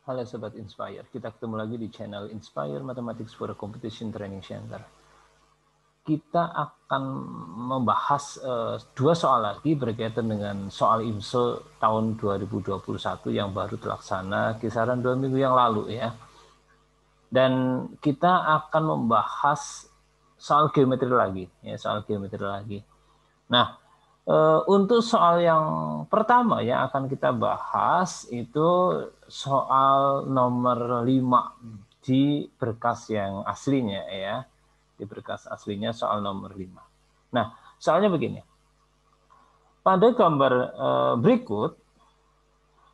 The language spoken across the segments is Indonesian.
Halo Sobat Inspire, kita ketemu lagi di channel Inspire Mathematics for a Competition Training Center. Kita akan membahas dua soal lagi berkaitan dengan soal IMSO tahun 2021 yang baru terlaksana kisaran 2 minggu yang lalu ya. Dan kita akan membahas soal geometri lagi, ya soal geometri lagi. Nah, untuk soal yang pertama yang akan kita bahas itu soal nomor 5 di berkas yang aslinya ya. Di berkas aslinya soal nomor 5. Nah, soalnya begini. Pada gambar berikut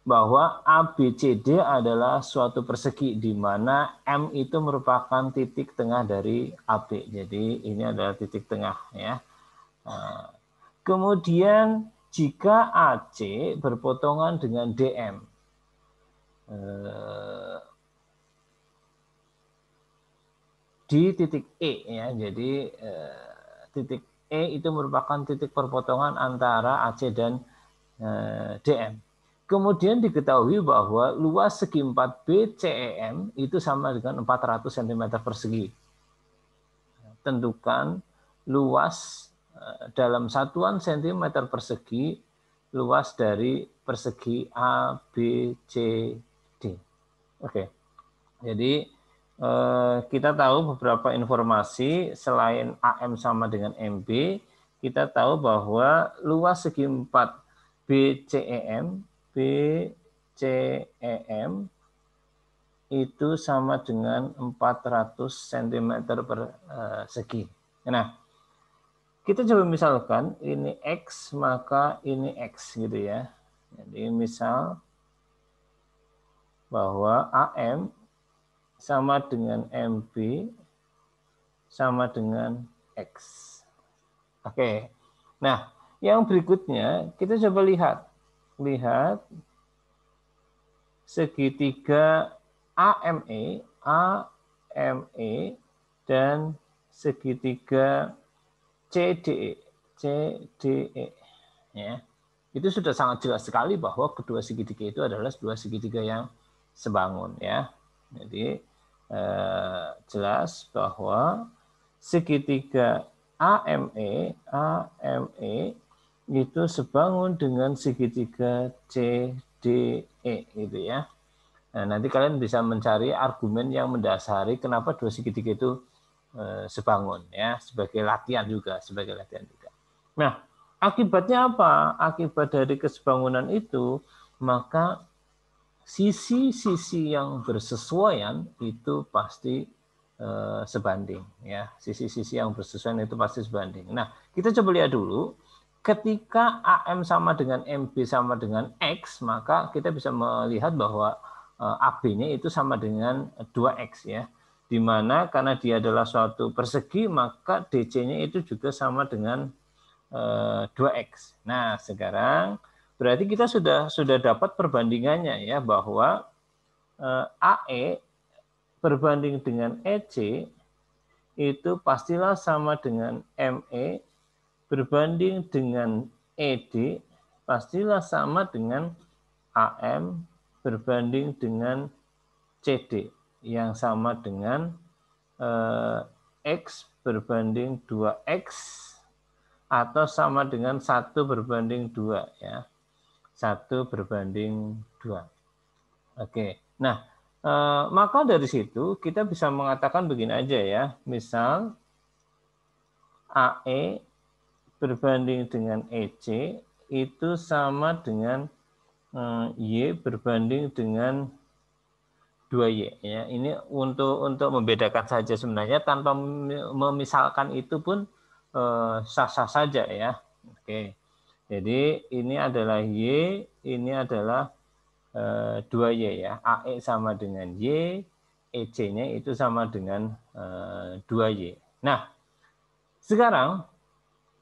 bahwa ABCD adalah suatu persegi di mana M itu merupakan titik tengah dari AB. Jadi ini adalah titik tengah ya. Kemudian jika AC berpotongan dengan DM, di titik E ya, jadi titik E itu merupakan titik perpotongan antara AC dan DM. Kemudian diketahui bahwa luas segi 4B CEM itu sama dengan 400 cm persegi. Tentukan luas dalam satuan cm persegi luas dari persegi ABCD. Oke. Jadi kita tahu beberapa informasi selain AM sama dengan MB, kita tahu bahwa luas segi 4 BCEM itu sama dengan 400 cm persegi. Nah, kita coba misalkan ini X maka ini X gitu ya. Jadi misal bahwa AM sama dengan MB sama dengan X. Oke. Nah, yang berikutnya kita coba lihat. Lihat segitiga AME, AME dan segitiga CDE, CDE ya. Itu sudah sangat jelas sekali bahwa kedua segitiga itu adalah dua segitiga yang sebangun ya. Jadi jelas bahwa segitiga AME itu sebangun dengan segitiga CDE gitu ya. Nah, nanti kalian bisa mencari argumen yang mendasari kenapa dua segitiga itu sebangun ya, sebagai latihan juga. Nah, akibatnya apa? Akibat dari kesebangunan itu, maka sisi-sisi yang bersesuaian itu pasti sebanding ya. Sisi-sisi yang bersesuaian itu pasti sebanding. Nah, kita coba lihat dulu. Ketika AM sama dengan MB sama dengan X, maka kita bisa melihat bahwa AB-nya itu sama dengan 2X ya. Di mana karena dia adalah suatu persegi, maka DC-nya itu juga sama dengan 2X. Nah, sekarang berarti kita sudah dapat perbandingannya ya, bahwa AE berbanding dengan EC itu pastilah sama dengan ME, berbanding dengan ED pastilah sama dengan AM, berbanding dengan CD yang sama dengan X berbanding 2X atau sama dengan 1 berbanding 2 ya. 1 berbanding 2. Oke. Nah, maka dari situ kita bisa mengatakan begini aja ya. Misal AE berbanding dengan EC itu sama dengan Y berbanding dengan 2Y ya. Ini untuk membedakan saja sebenarnya, tanpa memisalkan itu pun sah-sah saja ya. Oke. Jadi ini adalah Y, ini adalah 2Y ya. AE sama dengan Y, EC-nya itu sama dengan 2Y. Nah, sekarang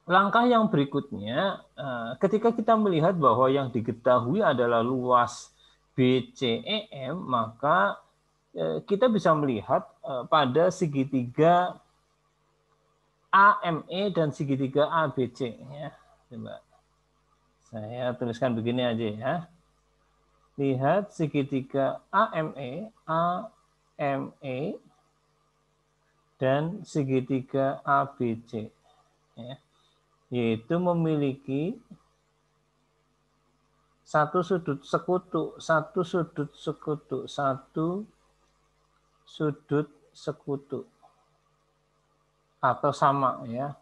langkah yang berikutnya, ketika kita melihat bahwa yang diketahui adalah luas BCEM, maka kita bisa melihat pada segitiga AME dan segitiga ABC. Ya. Coba saya tuliskan begini aja ya. Lihat segitiga AME, dan segitiga ABC, ya, yaitu memiliki satu sudut sekutu, atau sama, ya.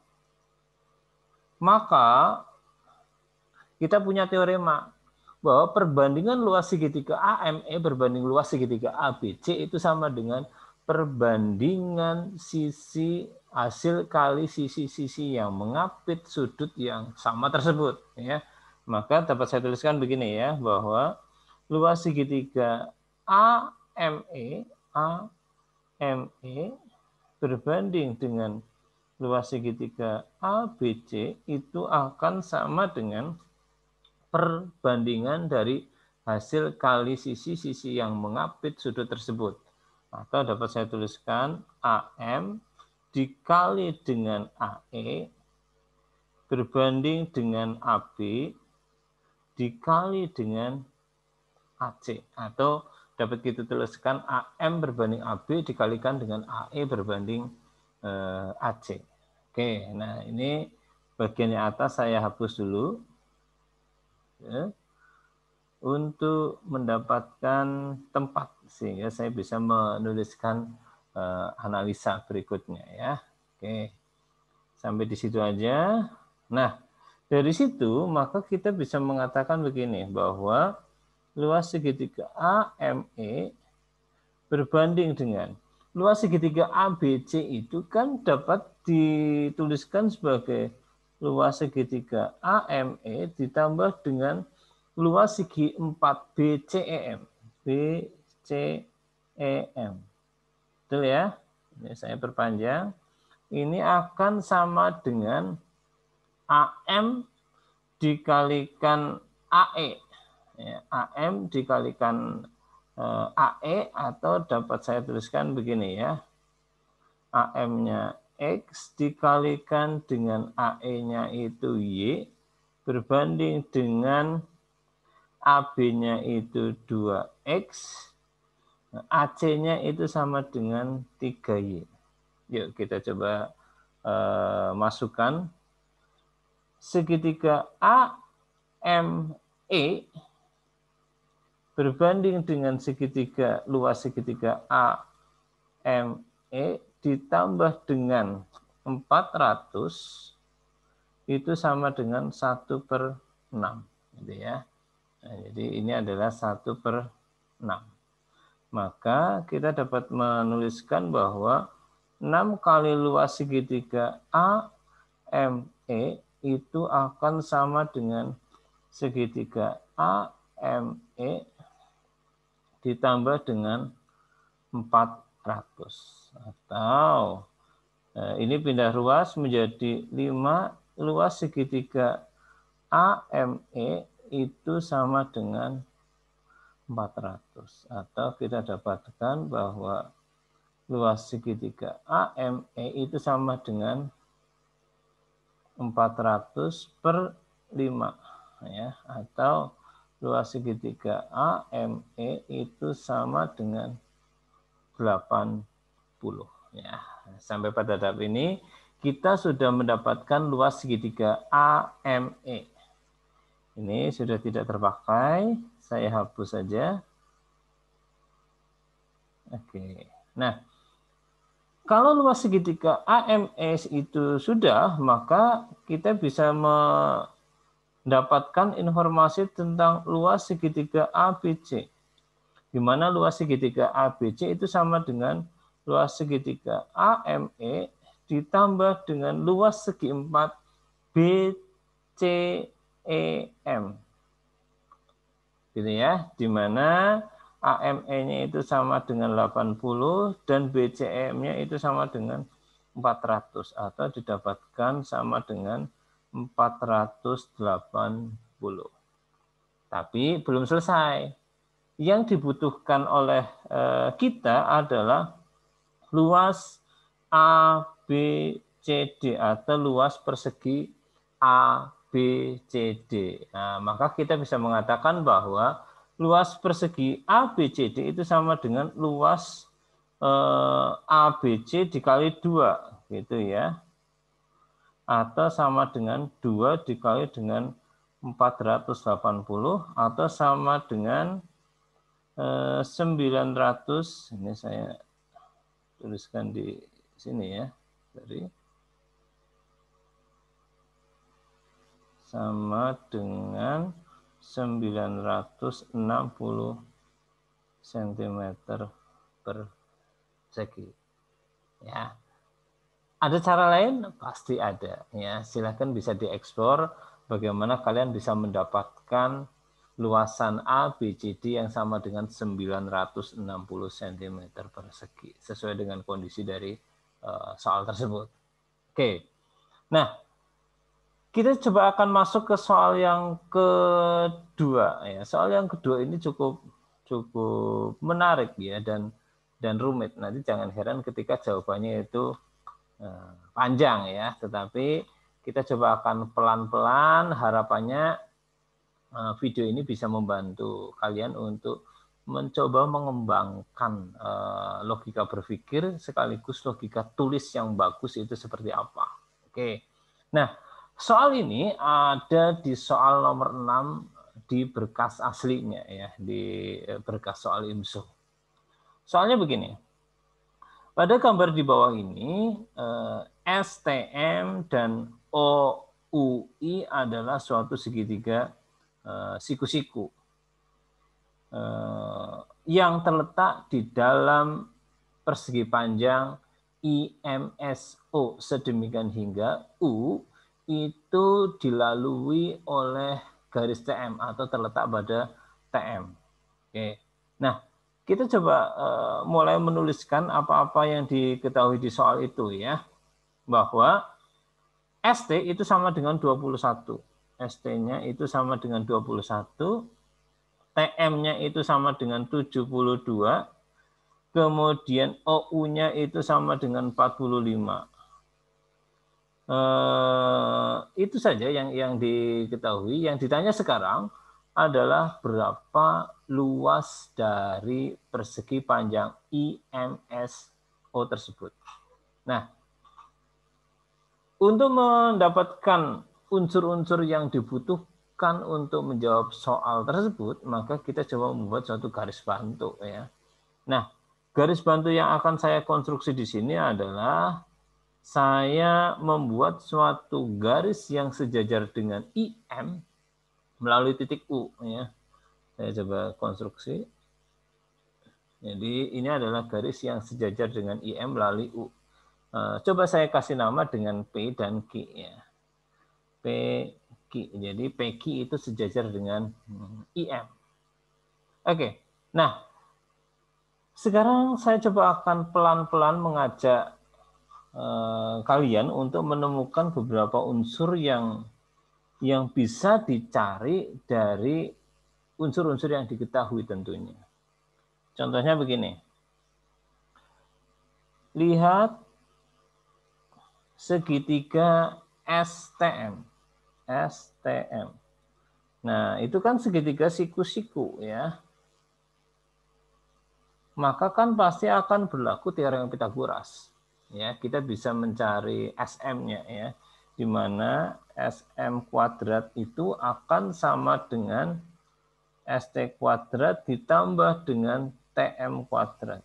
Maka kita punya teorema bahwa perbandingan luas segitiga AME berbanding luas segitiga ABC itu sama dengan perbandingan sisi hasil kali sisi-sisi yang mengapit sudut yang sama tersebut, ya. Maka dapat saya tuliskan begini, ya, bahwa luas segitiga AME berbanding dengan luas segitiga ABC itu akan sama dengan perbandingan dari hasil kali sisi-sisi yang mengapit sudut tersebut. Atau dapat saya tuliskan AM dikali dengan AE berbanding dengan AB dikali dengan AC. Atau dapat kita tuliskan AM berbanding AB dikalikan dengan AE berbanding AC. Oke, nah ini bagian yang atas saya hapus dulu, ya, untuk mendapatkan tempat sehingga saya bisa menuliskan analisa berikutnya, ya. Oke, sampai di situ aja. Nah, dari situ maka kita bisa mengatakan begini, bahwa luas segitiga AME berbanding dengan luas segitiga ABC itu kan dapat dituliskan sebagai luas segitiga AME ditambah dengan luas segi 4 BCEM. Betul, ya? Ini saya perpanjang. Ini akan sama dengan AM dikalikan AE. Ya, AM dikalikan AE, atau dapat saya tuliskan begini, ya. AM-nya X dikalikan dengan AE-nya itu Y berbanding dengan AB-nya itu 2X, AC-nya itu sama dengan 3Y. Yuk kita coba masukkan. Segitiga AME berbanding dengan segitiga luas segitiga AME ditambah dengan 400 itu sama dengan 1/6, gitu, ya. Nah, jadi ini adalah 1/6. Maka kita dapat menuliskan bahwa 6 kali luas segitiga AME itu akan sama dengan segitiga AME ditambah dengan 400. Atau ini pindah ruas menjadi 5 luas segitiga AME itu sama dengan 400. Atau kita dapatkan bahwa luas segitiga AME itu sama dengan 400/5, ya. Atau luas segitiga AME itu sama dengan 80, ya. Sampai pada tahap ini kita sudah mendapatkan luas segitiga AME. Ini sudah tidak terpakai, saya hapus saja. Oke. Nah, kalau luas segitiga AME itu sudah, maka kita bisa mendapatkan informasi tentang luas segitiga ABC. Di mana luas segitiga ABC itu sama dengan luas segitiga AME ditambah dengan luas segi 4 BCEM. Gitu, ya. Di mana AME-nya itu sama dengan 80 dan BCEM-nya itu sama dengan 400, atau didapatkan sama dengan 480. Tapi belum selesai. Yang dibutuhkan oleh kita adalah luas ABCD atau luas persegi ABCD. Nah, maka kita bisa mengatakan bahwa luas persegi ABCD itu sama dengan luas ABC dikali 2 gitu ya. Atau sama dengan 2 dikali dengan 480 atau sama dengan 900, ini saya tuliskan di sini ya, jadi sama dengan 960 cm persegi. Ya, ada cara lain? Pasti ada. Ya, silahkan bisa dieksplor bagaimana kalian bisa mendapatkan luasan ABCD yang sama dengan 960 cm persegi sesuai dengan kondisi dari soal tersebut. Oke. Nah, kita coba akan masuk ke soal yang kedua ya. Soal yang kedua ini cukup menarik ya dan rumit. Nanti jangan heran ketika jawabannya itu panjang ya, tetapi kita coba akan pelan-pelan, harapannya video ini bisa membantu kalian untuk mencoba mengembangkan logika berpikir sekaligus logika tulis yang bagus itu seperti apa. Oke. Nah, soal ini ada di soal nomor 6 di berkas aslinya ya, di berkas soal IMSO. Soalnya begini. Pada gambar di bawah ini, STM dan OUI adalah suatu segitiga siku-siku yang terletak di dalam persegi panjang IMSO sedemikian hingga U itu dilalui oleh garis TM atau terletak pada TM. Oke. Nah, kita coba mulai menuliskan apa-apa yang diketahui di soal itu ya. Bahwa ST itu sama dengan 21. ST-nya itu sama dengan 21. TM-nya itu sama dengan 72. Kemudian OU-nya itu sama dengan 45. Itu saja yang diketahui. Yang ditanya sekarang adalah berapa luas dari persegi panjang IMSO tersebut. Nah, untuk mendapatkan unsur-unsur yang dibutuhkan untuk menjawab soal tersebut, maka kita coba membuat suatu garis bantu ya. Nah, garis bantu yang akan saya konstruksi di sini adalah saya membuat suatu garis yang sejajar dengan IM melalui titik U ya. Saya coba konstruksi. Jadi ini adalah garis yang sejajar dengan IM melalui U. Coba saya kasih nama dengan P dan Q ya. PQ. Jadi PQ itu sejajar dengan IM. Oke. Nah, sekarang saya coba akan pelan-pelan mengajak kalian untuk menemukan beberapa unsur yang bisa dicari dari unsur-unsur yang diketahui tentunya. Contohnya begini. Lihat segitiga STM. STM. Nah, itu kan segitiga siku-siku ya. Maka kan pasti akan berlaku teorema Pythagoras. Ya, kita bisa mencari SM-nya ya, di mana SM kuadrat itu akan sama dengan ST kuadrat ditambah dengan TM kuadrat.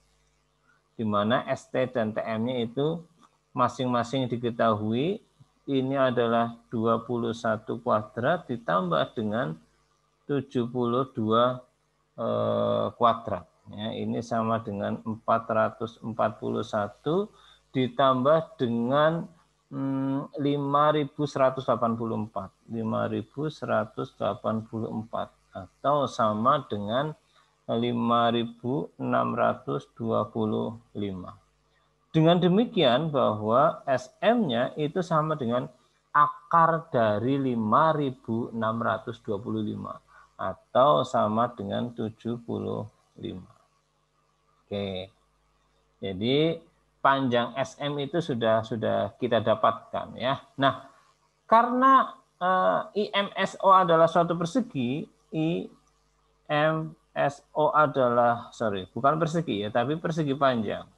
Di mana ST dan TM-nya itu masing-masing diketahui ini adalah 21 kuadrat ditambah dengan 72 kuadrat. Ya, ini sama dengan 441 ditambah dengan 5.184. 5.184 atau sama dengan 5.625. Dengan demikian bahwa SM-nya itu sama dengan akar dari 5.625 atau sama dengan 75. Oke. Jadi panjang SM itu sudah kita dapatkan ya. Nah, karena IMSO adalah suatu persegi, IMSO SO adalah, bukan persegi ya, tapi persegi panjang.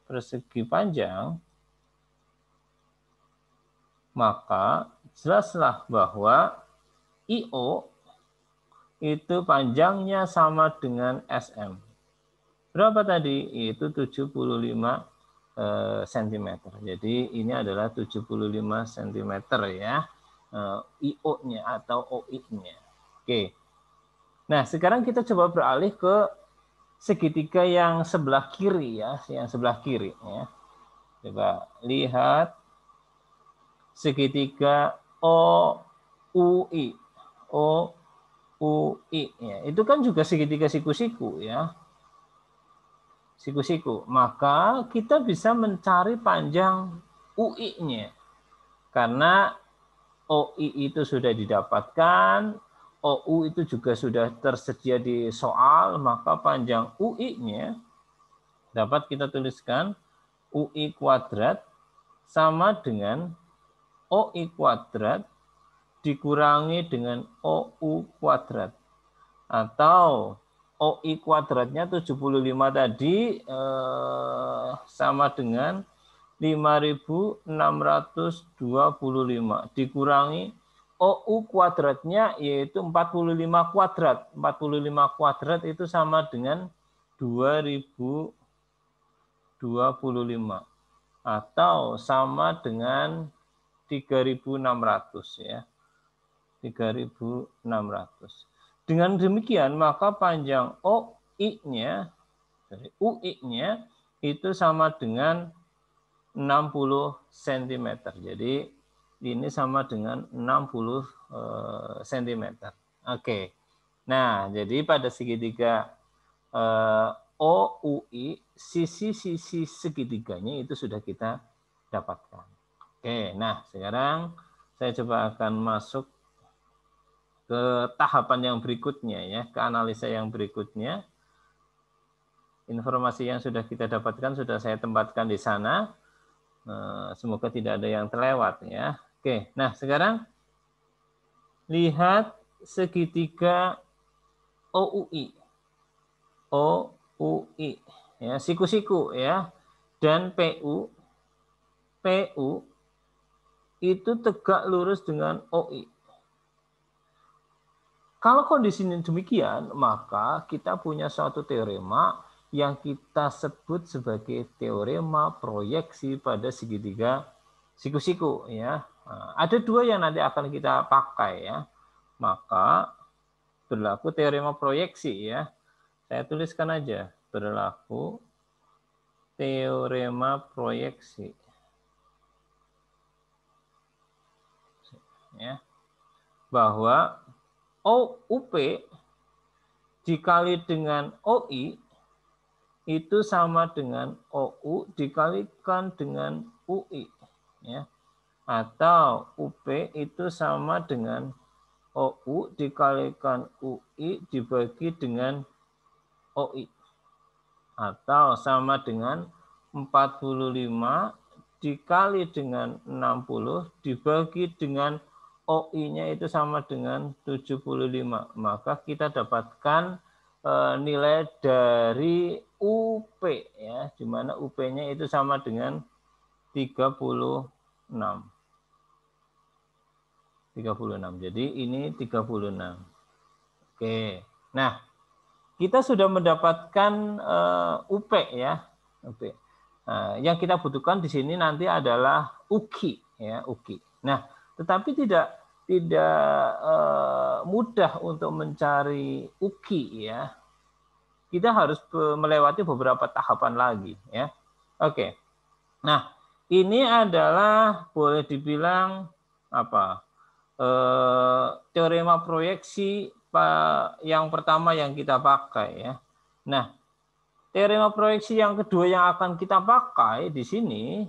Persegi panjang, maka jelaslah bahwa IO itu panjangnya sama dengan SM. Berapa tadi? Itu 75 cm. Jadi ini adalah 75 cm ya, IO-nya atau OI-nya. Oke. Nah, sekarang kita coba beralih ke segitiga yang sebelah kiri ya, yang sebelah kiri ya. Coba lihat segitiga OUI. OUI ya. Itu kan juga segitiga siku-siku ya. Siku-siku. Maka kita bisa mencari panjang UI-nya. Karena OI itu sudah didapatkan, OU itu juga sudah tersedia di soal, maka panjang UI-nya dapat kita tuliskan UI kuadrat sama dengan OI kuadrat dikurangi dengan OU kuadrat. Atau OI kuadratnya 75 tadi sama dengan 5.625 dikurangi OU kuadratnya yaitu 45 kuadrat. 45 kuadrat itu sama dengan 2025 atau sama dengan 3.600 ya. 3.600. Dengan demikian maka panjang OI-nya dari UI-nya itu sama dengan 60 cm. Jadi ini sama dengan 60 cm. Oke. Nah, jadi pada segitiga OUI, sisi-sisi segitiganya itu sudah kita dapatkan. Oke, nah sekarang saya coba akan masuk ke tahapan yang berikutnya ya, ke analisa yang berikutnya. Informasi yang sudah kita dapatkan sudah saya tempatkan di sana. Semoga tidak ada yang terlewat ya. Oke, nah sekarang lihat segitiga OUI. OUI ya, siku-siku ya. Dan PU itu tegak lurus dengan OI. Kalau kondisinya demikian, maka kita punya suatu teorema yang kita sebut sebagai teorema proyeksi pada segitiga siku-siku ya. Nah, ada dua yang nanti akan kita pakai ya. Maka berlaku teorema proyeksi ya. Saya tuliskan aja, berlaku teorema proyeksi. Ya. Bahwa OUP dikali dengan OI itu sama dengan OU dikalikan dengan UI ya. Atau UP itu sama dengan OU dikalikan UI dibagi dengan OI. Atau sama dengan 45 dikali dengan 60 dibagi dengan OI-nya itu sama dengan 75. Maka kita dapatkan nilai dari UP ya, di mana UP-nya itu sama dengan 36. 36. Jadi ini 36. Oke. Nah, kita sudah mendapatkan UP ya. UP. Nah, yang kita butuhkan di sini nanti adalah UKI ya, UKI. Nah, tetapi tidak mudah untuk mencari UKI ya. Kita harus melewati beberapa tahapan lagi ya. Oke. Nah, ini adalah boleh dibilang apa? Teorema proyeksi yang pertama yang kita pakai ya. Nah, teorema proyeksi yang kedua yang akan kita pakai di sini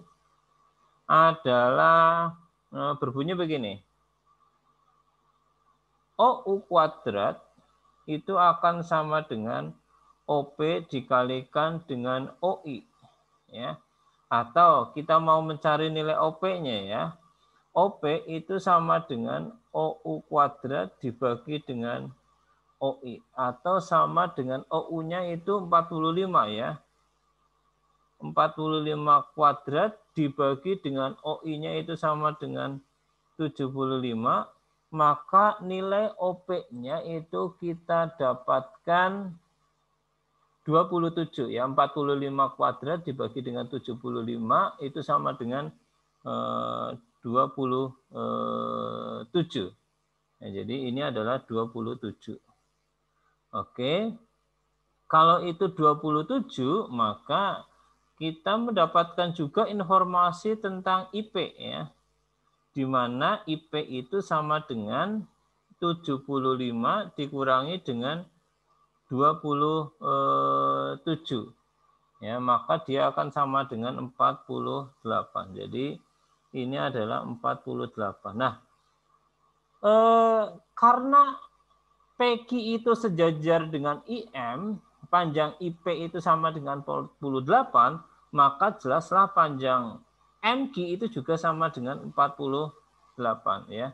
adalah berbunyi begini. OU kuadrat itu akan sama dengan OP dikalikan dengan OI ya. Atau kita mau mencari nilai OP-nya ya. OP itu sama dengan OU kuadrat dibagi dengan OI atau sama dengan OU-nya itu 45 ya. 45 kuadrat dibagi dengan OI-nya itu sama dengan 75, maka nilai OP-nya itu kita dapatkan 27 ya. 45 kuadrat dibagi dengan 75 itu sama dengan 27. Ya, jadi ini adalah 27. Oke. Kalau itu 27, maka kita mendapatkan juga informasi tentang IP ya. Di mana IP itu sama dengan 75 dikurangi dengan 27. Ya, maka dia akan sama dengan 48. Jadi ini adalah 48. Nah, karena PQ itu sejajar dengan IM, panjang IP itu sama dengan 48, maka jelaslah panjang MQ itu juga sama dengan 48 ya.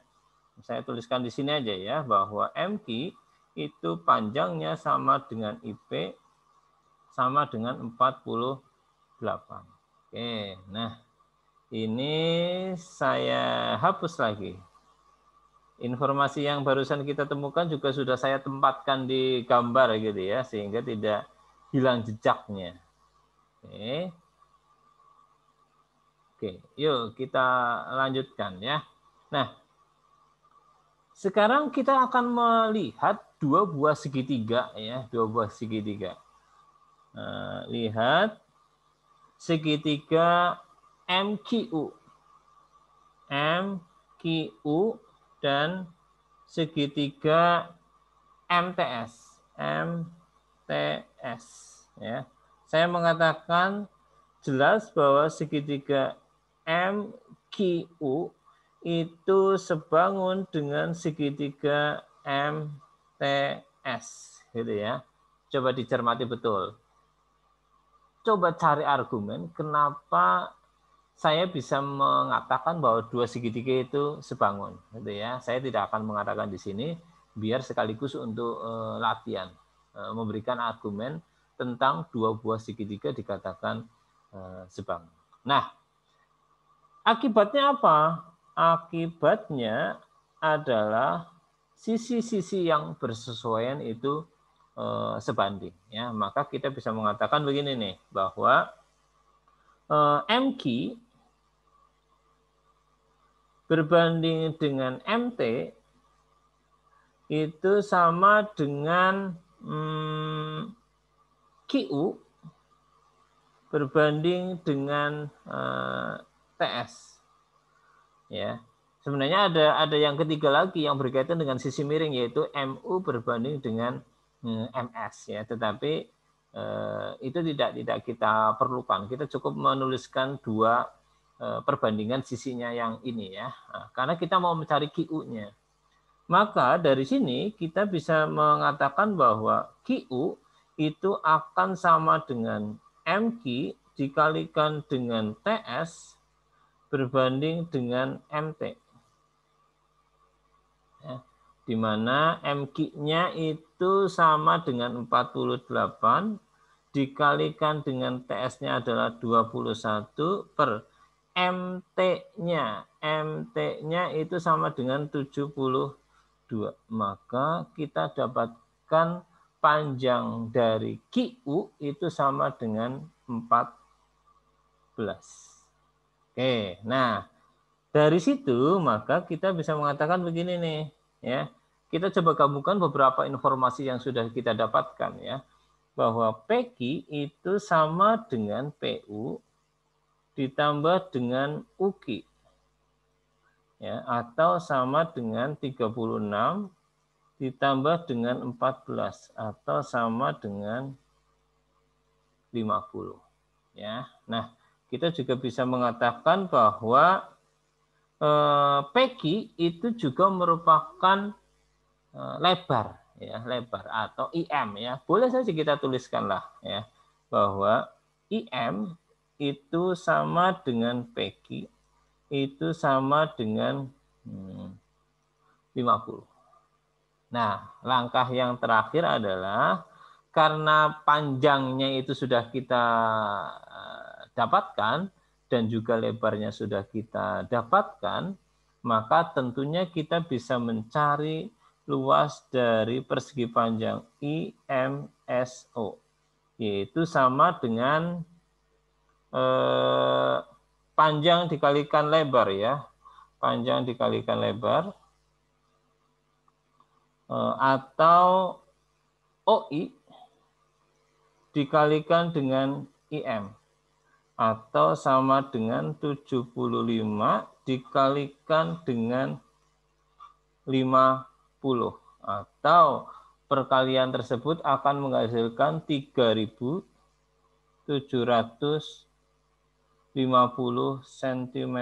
Saya tuliskan di sini aja ya, bahwa MQ itu panjangnya sama dengan IP sama dengan 48. Oke, nah ini saya hapus lagi. Informasi yang barusan kita temukan juga sudah saya tempatkan di gambar gitu ya, sehingga tidak hilang jejaknya. Oke. Oke, yuk kita lanjutkan ya. Nah, sekarang kita akan melihat dua buah segitiga ya, dua buah segitiga. Nah, lihat segitiga MQU. MQU dan segitiga MTS. MTS ya. Saya mengatakan jelas bahwa segitiga MQU itu sebangun dengan segitiga MTS gitu ya. Coba dicermati betul. Coba cari argumen kenapa saya bisa mengatakan bahwa dua segitiga itu sebangun gitu ya. Saya tidak akan mengatakan di sini biar sekaligus untuk latihan memberikan argumen tentang dua buah segitiga dikatakan sebangun. Nah, akibatnya apa? Akibatnya adalah sisi-sisi yang bersesuaian itu sebanding ya. Maka kita bisa mengatakan begini nih, bahwa MQ berbanding dengan MT itu sama dengan QU berbanding dengan TS. Ya. Sebenarnya ada yang ketiga lagi yang berkaitan dengan sisi miring, yaitu MU berbanding dengan MS ya. Tetapi itu tidak kita perlukan. Kita cukup menuliskan dua perbandingan sisinya yang ini ya. Nah, karena kita mau mencari QU-nya. Maka dari sini kita bisa mengatakan bahwa QU itu akan sama dengan MQ dikalikan dengan TS berbanding dengan MT. Ya, di mana MQ-nya itu sama dengan 48 dikalikan dengan TS-nya adalah 21 per MT-nya. MT-nya itu sama dengan 72. Maka kita dapatkan panjang dari QU itu sama dengan 14. Oke, nah dari situ maka kita bisa mengatakan begini nih, ya. Kita coba gabungkan beberapa informasi yang sudah kita dapatkan ya, bahwa PQ itu sama dengan PU ditambah dengan UQ. Ya, atau sama dengan 36 ditambah dengan 14 atau sama dengan 50 ya. Nah, kita juga bisa mengatakan bahwa PQ itu juga merupakan lebar ya, lebar atau IM ya. Boleh saja kita tuliskanlah ya, bahwa IM itu sama dengan PQ itu sama dengan 50. Nah, langkah yang terakhir adalah karena panjangnya itu sudah kita dapatkan dan juga lebarnya sudah kita dapatkan, maka tentunya kita bisa mencari luas dari persegi panjang IMSO, yaitu sama dengan panjang dikalikan lebar ya, panjang dikalikan lebar, atau OI dikalikan dengan IM, atau sama dengan 75 dikalikan dengan 50, atau perkalian tersebut akan menghasilkan 3.750 cm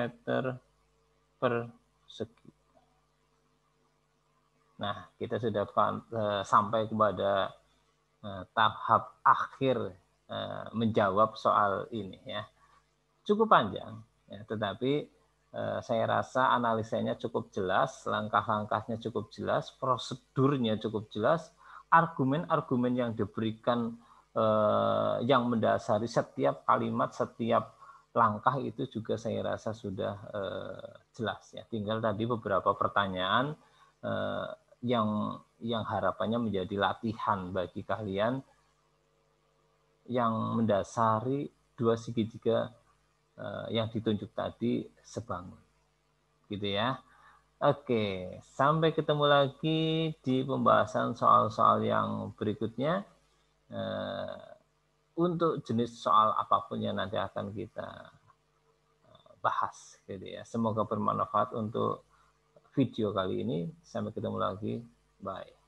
persegi. Nah, kita sudah sampai kepada tahap akhir menjawab soal ini ya. Cukup panjang, ya, tetapi saya rasa analisanya cukup jelas, langkah-langkahnya cukup jelas, prosedurnya cukup jelas, argumen-argumen yang diberikan yang mendasari setiap kalimat, setiap langkah itu juga saya rasa sudah jelas ya. Tinggal tadi beberapa pertanyaan yang harapannya menjadi latihan bagi kalian yang mendasari dua segitiga yang ditunjuk tadi sebangun, gitu ya. Oke, sampai ketemu lagi di pembahasan soal-soal yang berikutnya. Untuk jenis soal apapun yang nanti akan kita bahas, gitu ya. Semoga bermanfaat untuk video kali ini. Sampai ketemu lagi. Bye.